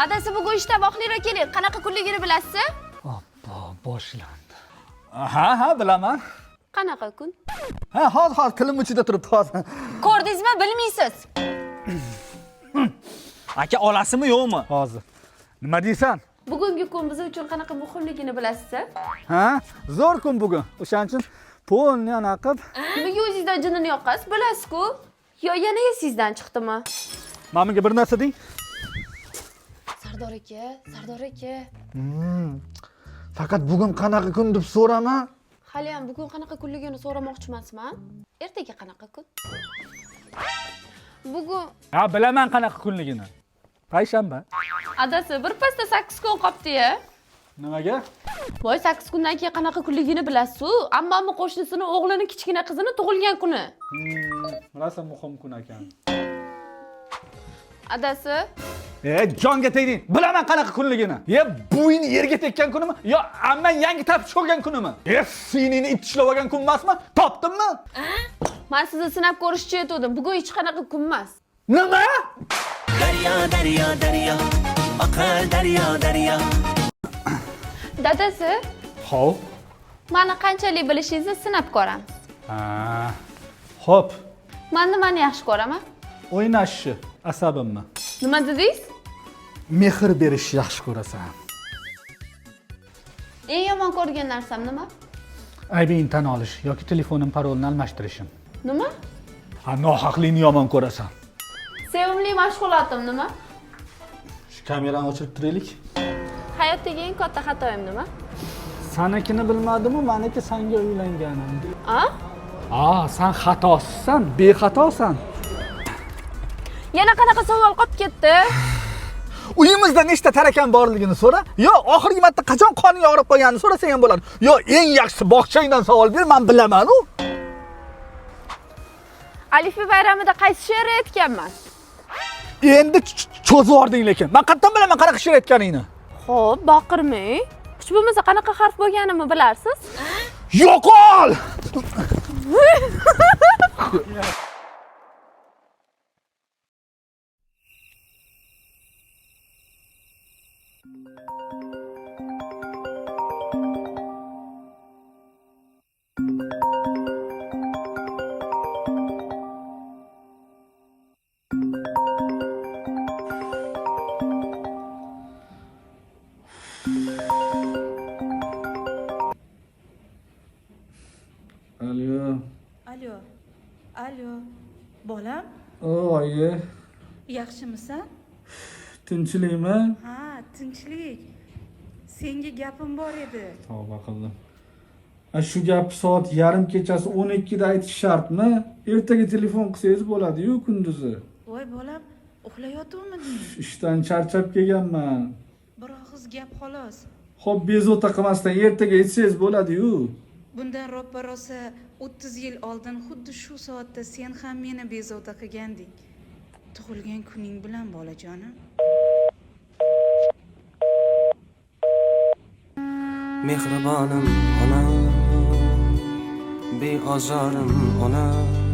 Adasi bugun ishda vaqtliroq keling. Qanaqa kunligini bilasizmi? Oppo, boshlandi. Ha, bilaman. Qanaqa kun? Ha, hozir tilim uchida turibdi hozir. Ko'rdingizmi, bilmaysiz. Aka olasizmi yo'qmi? Hozir. Nima deysan? Bugungi kun biz uchun qanaqa muhimligini bilasizmi? Ha? Zo'r kun bugun. O'shaning uchun polni yana qilib. Nimaga o'zingizdan jinini yoqasiz, bilasiz-ku? Yo yana esingizdan chiqdimi? Mana menga bir narsa deng. Sardor aka. Faqat bugun qanaqa kun deb so'rama. Hali ham bugun qanaqa kunligini so'ramoqchi emasman. Ertaga qanaqa kun? Bugun Ha, bilaman qanaqa kunligini. Payshanba. adasi bir pasda 8 kun qolibdi-ya. Nimaga? Voy 8 kundan keyin qanaqa kunligini bilasiz-ku? Ammamning qo'shnisini o'g'lini kichkina qizini tug'ilgan kuni. Rosa muhim kun ekan. Adasi, Jonga tegding. Bilaman qanaqa kunligini. Bo'yini yerga tekkan kunimi? Yo, amman yangi tapib olgan kunimi? Sinini it tishlab olgan kun emasmi? Topdimmi? men sizni sinab ko'rishchi edim. Bugun hech qanaqa kun emas. Nima? Daryo, daryo, daryo, oqar daryo, daryo. Dadasi, Xo'p. meni qanchalik bilishingizni sinab ko'ramiz. Xo'p. Men nimani yaxshi ko'raman? O'ynashni, asabimni. Nima dedingiz? Mehr berishni yaxshi ko'rasan. Eng yomon ko'rgan narsam nima? Aybingni tan olish yoki telefonim parolini almashtirishim. Nima? Ha, nohaqlikni yomon ko'rasan. Sevimli mashg'ulotim nima? Shu kamerani o'chirib turaylik. Hayotdagi eng katta xatoim nima? Sanikini bilmadim-u, meniki senga uylanganim. A? Sen xatosisan, bexatosan. Yana qanaqa savol qolib ketdi? Uyimizda nechta tarakan borligini so'ra. Yo, oxirgi marta qachon qoning og'rib qolganini so'rasang ham bo'ladi. Yo, eng yaxshisi bog'changdan savol ber, men bilaman-u. Alifi bayramida qaysi she'r aytganman? Endi cho'zib yording lekin. Men qayerdan bilaman qanaqa she'r aytganingni? Xo'p, baqirmang. Hech bo'lmasa qanaqa harf bo'lganini bilarsiz? Yo'qol! Alo, bolam? Oyi, Yaxshimisan? tinchlikmi? Ha, tinchlik. Senga gapim bor edi. Tavba qildim. Shu gap soat yarim kechasi 12 da aytish shartmi? Ertaga telefon qilsangiz bo'ladi-yu kunduzi. Voy bolam, uxlayotuvmiding? Ishdan charchab kelganman. Bir og'iz gap xolos. Xo'p, bezovta qilmasdan ertaga aytsangiz bo'ladi-yu. Bundan ro'pa rosa 30 yil oldin xuddi shu soatda sen ham meni bezovta qilganding. Tug'ilgan kuning bilan bolajonim. Mehribonim onam, beozorim onam.